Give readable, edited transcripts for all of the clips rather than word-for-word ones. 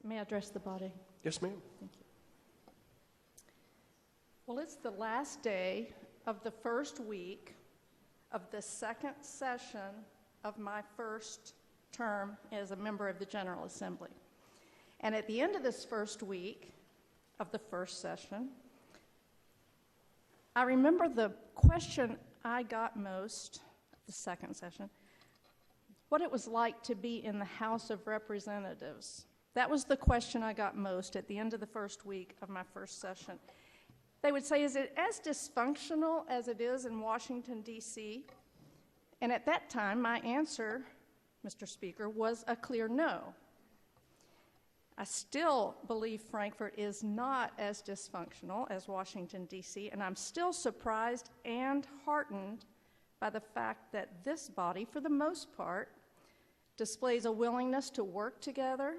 May I address the body? Yes, ma'am. Thank you. Well, it's the last day of the first week of the second session of my first term as a member of the General Assembly. And at the end of this first week of the first session, I remember the question I got most, the second session, what it was like to be in the House of Representatives. That was the question I got most at the end of the first week of my first session. They would say, is it as dysfunctional as it is in Washington, D.C.? And at that time, my answer, Mr. Speaker, was a clear no. I still believe Frankfurt is not as dysfunctional as Washington, D.C., and I'm still surprised and heartened by the fact that this body, for the most part, displays a willingness to work together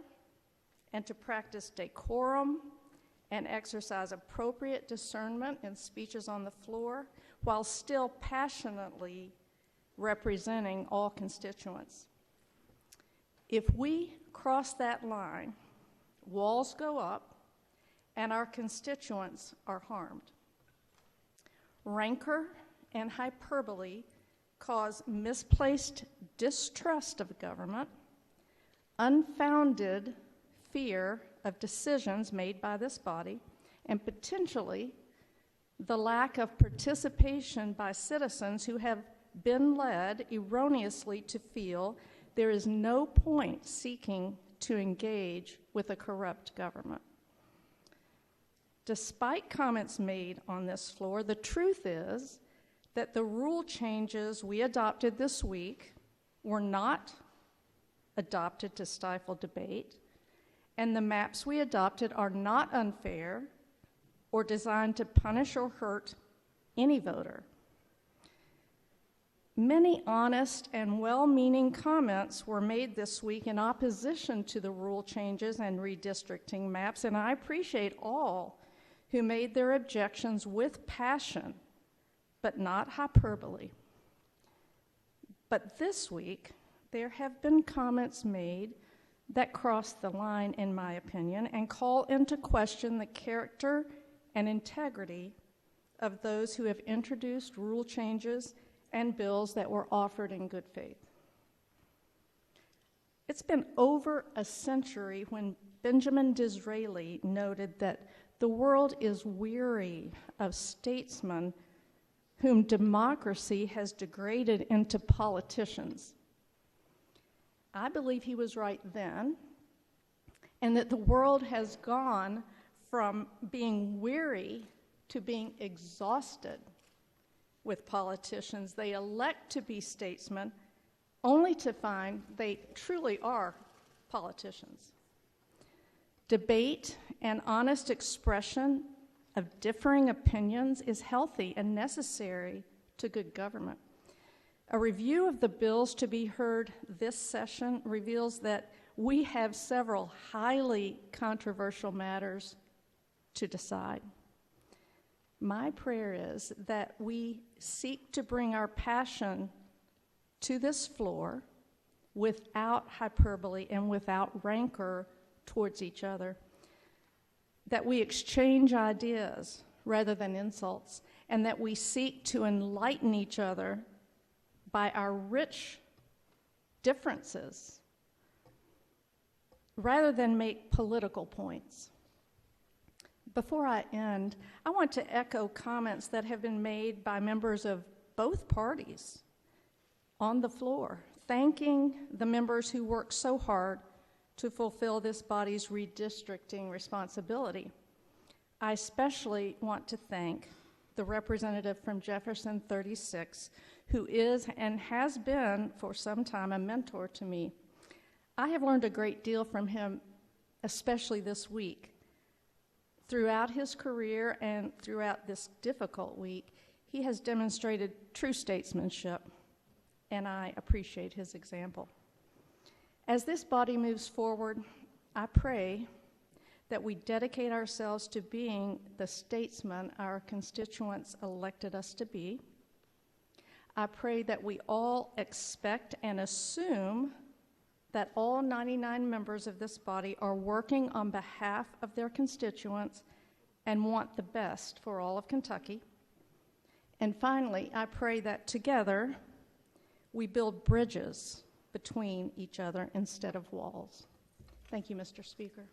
and to practice decorum and exercise appropriate discernment in speeches on the floor while still passionately representing all constituents. If we cross that line, walls go up and our constituents are harmed. Rancor and hyperbole cause misplaced distrust of government, unfounded fear of decisions made by this body, and potentially the lack of participation by citizens who have been led erroneously to feel there is no point seeking to engage with a corrupt government. Despite comments made on this floor, the truth is that the rule changes we adopted this week were not adopted to stifle debate, and the maps we adopted are not unfair or designed to punish or hurt any voter. Many honest and well-meaning comments were made this week in opposition to the rule changes and redistricting maps, and I appreciate all who made their objections with passion, but not hyperbole. But this week, there have been comments made that cross the line, in my opinion, and call into question the character and integrity of those who have introduced rule changes and bills that were offered in good faith. It's been over a century when Benjamin Disraeli noted that the world is weary of statesmen whom democracy has degraded into politicians. I believe he was right then, and that the world has gone from being weary to being exhausted with politicians. They elect to be statesmen only to find they truly are politicians. Debate and honest expression of differing opinions is healthy and necessary to good government. A review of the bills to be heard this session reveals that we have several highly controversial matters to decide. My prayer is that we seek to bring our passion to this floor without hyperbole and without rancor towards each other, that we exchange ideas rather than insults, and that we seek to enlighten each other by our rich differences rather than make political points. Before I end, I want to echo comments that have been made by members of both parties on the floor, thanking the members who worked so hard to fulfill this body's redistricting responsibility. I especially want to thank the representative from Jefferson 36, who is and has been for some time a mentor to me. I have learned a great deal from him, especially this week. Throughout his career and throughout this difficult week, he has demonstrated true statesmanship, and I appreciate his example. As this body moves forward, I pray that we dedicate ourselves to being the statesmen our constituents elected us to be. I pray that we all expect and assume that all 99 members of this body are working on behalf of their constituents and want the best for all of Kentucky. And finally, I pray that together we build bridges between each other instead of walls. Thank you, Mr. Speaker.